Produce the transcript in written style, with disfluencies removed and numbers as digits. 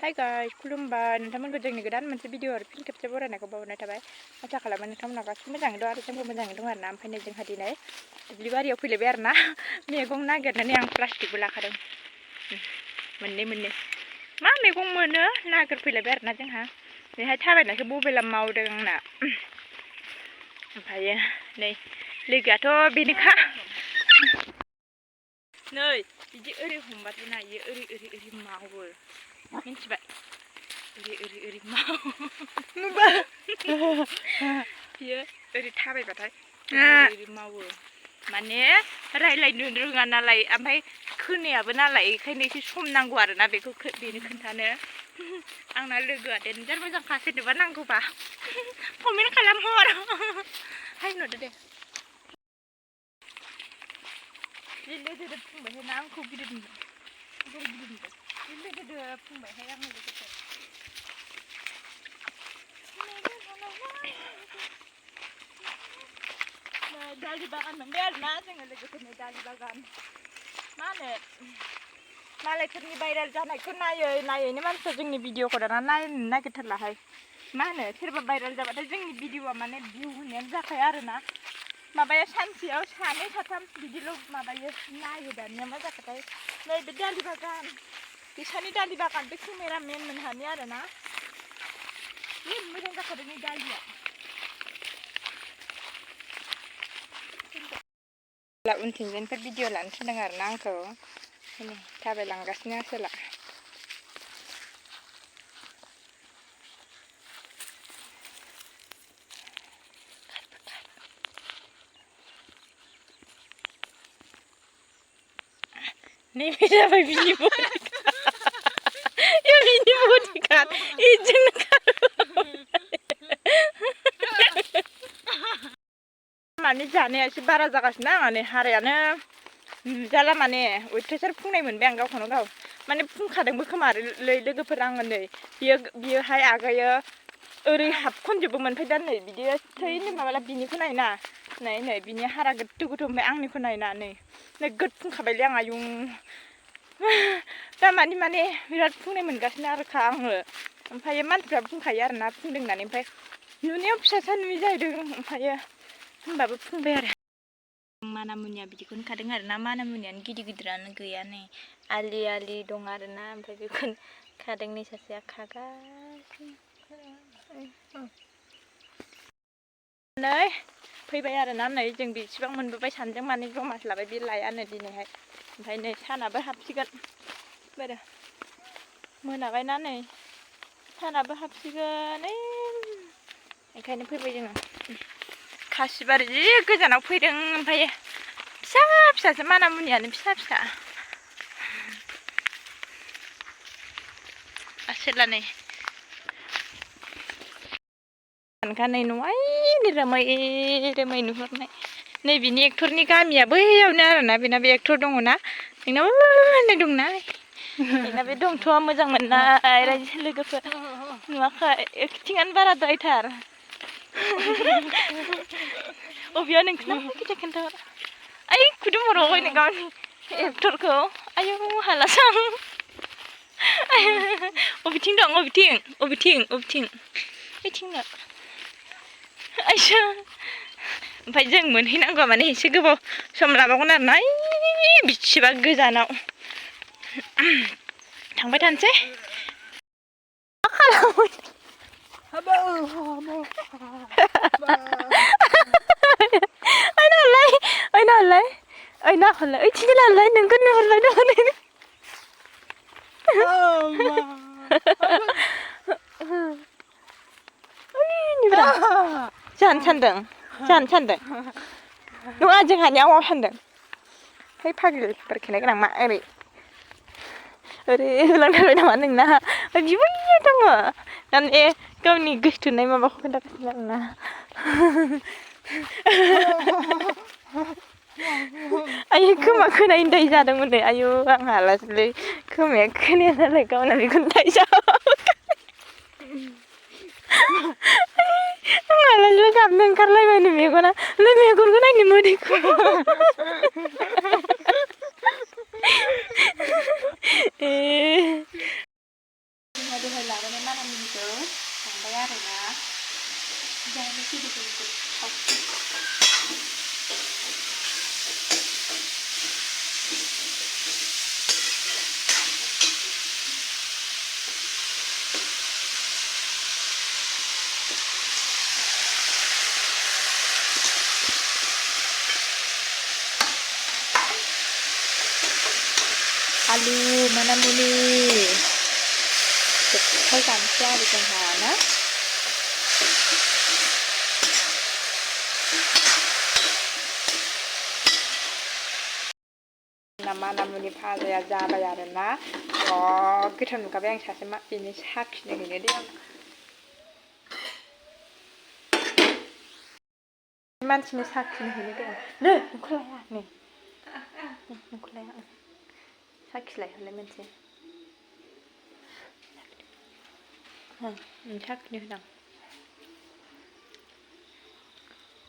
Hai guys, खुलुमबाय नोंथांमोनखौ जोंनि गोदान मोनसे भिडिअ आरो फिन खेबसे बरायनायखौ बावहरनाय थाबाय। आसा खालामो नोंथांमोना गासिबो मोजाङै दं आरो जोंबो मोजाङै दं आरोना। ओमफ्राय नै जोंहा दिनै दुब्लिबारियाव फैलायबाय आरोना मैगं नागिरनानै आं प्लास्टिकबो लाखादों मोननै मा मैगं मोनो नागिरफैलायबाय आरोना जोंहा बेहाय थाबायनायखौ मबाइला मावदों आंना। ओमफ्रायो नै लोगोआथ' बेनोखा नै बिदि ओरै हमबाथाय नायो ओरै मावो मिन्थिबाय ओरै मावो बियो ओरै थाबायबाथाय ओरै मावो माने रायलायनो रोङा नालाय ओमफ्राय खोनायाबो नालाय बेखायनो एसे सम नांगौ आरोना बेखौ बेनो खोन्थानो। आंना लोगोआ देनजार मोजांखा सोरनोबा नांगौबा कमेन्ट खालामहर हाय होनहरदो दे। लोगोदो फुंबायहाय ना आंखौ गिदिर लोगोदो फुंबायहाय आङो लोगोदो दालि बागान मोनबाय आरोना जोङो लोगोफोरनि दालि बागान मा होनो मालायफोरनि भाइरेल जानायखौ नायैनो मानसिया जोंनि भिडिअखौ दाना नायनो नागिरथारलाहाय। मा होनो सोरबा भाइरेल जाबाथाय जोंनि भिडिअआ माने भिउ होनायानो जाखाया आरोना। माबाया सानसेयाव सानै साथाम बिदिल' माबायो नायो दानिया मा जाखोथाय। नै बे दालि बागान बिसानि दालि बागान बे केमेरामेन मोनहानि आरोना जि मोजां जाखादों नै दालिया। उनथिंजायनिफ्राय भिडिअ लानो थिनदों आरोना आंखौ थाबायलांगासिनो आसोला। नैबे जाबाय बिनि बडिगार्ड इजोंनो माने जानाया एसे बारा जागासिनो माने हारायानो नुजाला माने अयथासार फुंनाय मोनबाय आं गावखौनो गाव माने फुंखादोंबो खोमा लोगोफोर आङो नै बियोहाय आगायो ओरै हाबखनजोबोमोन ओमफ्राय दा नै बिदि थैनो माबाला बिनिखौ नायना नै बिनि हारा गोथौ ओमफ्राय आंनिखौ नायना नै नोगोद फुंखाबायलै आं आयुं दामानि माने बिराद फुंनाय मोनगासिनो आरोखा आङो। ओमफ्राय मानसिफ्रा बुंखायो आरोना फुंदों होननानै ओमफ्राय नुनायाव फिसासा नुयो जाहैदों ओमफ्रायो होनबाबो फुंबाय आरो। मानामुनिया बिदिखौनो खादों आरोना मानामुनियानो गिदिरानो गैया नै आलि दं आरोना ओमफ्राय बेखौनो खादों नै सासेया खागासिनो। नै फैबाय आरोना नै जों बेसेबां मोनबोबाय सानैजों माने जमासो लाबाय बे लायानो दिनैहाय। ओमफ्राय नै सानाबो हाबसिगोन बारा मोनाबायना नै सानाबो हाबसिगोन ओंखायनो फैबाय जोङो। खासिबारि जि गोजानाव फैदों ओमफ्राय फिसासो मानामुनियानो फिसा आसोला नै नै न'आइ रोमै नुहुरनाय नै बिनि एक्टरनि गामिया बैयावनो आरोना बेनाबो एक्टर दङना नोंनाबो होननाय दंना बेनाबो दंथ' मोजां मोननाय रायजो लोगोफोर नुवाखै एक्टिंआनो बाराद्रायथार। अबेयाव नोंखौ खिन्थाहर ओइ खुदुं हरावै नों गावनि एक्टरखौ आयौ हालासो आं अबेथिं दं अबेथिं ओइथिंनो आइसो ओमफ्राय जों मोनहैनांगौ माने एसे गोबाव सम लाबावगोन आरोना बिसिबा गोजानाव थांबाय थानोसै मा खालामो ओइ नाहरलाय ओइथिंजाय नाहरलाय नोंखौ नुहरलाय जानो सानदों नङा जोंहानि आवाव सानदों है फाग्लिफोर खेनाय गोनां मा ओरै होलांथारबाय नामा नोंना बिबो दङ माने गावनि गोसथोनाय माबाखौ खोन्थागासिनो आरोना आयु खोमा खोनायै दाय जादोंमोन आयु आं हालासोलै खोमाया खोनाया नालाय गावना बेखौनो दाय आं गाबनो ओंखारलायबाय मेगना मेगनखौ नायनो मोदैखौ गोदोहाय लाबोनाय मानामुनिखौ संबाय आरोना जानो गोदो आलु मानामुनि गोथाव जानोसै आरो जोंहा ना मानामुनि भाजाया जाबाय आरोना गोथाव नुखाबाय आं सासे बेनि साखिनो हैनो दे आं मानसिनि साखिनो हैनो दे नै नोंखौलाया नै नोंखौलाया साखिलाय हरलाय मोनसे साखिनो होदां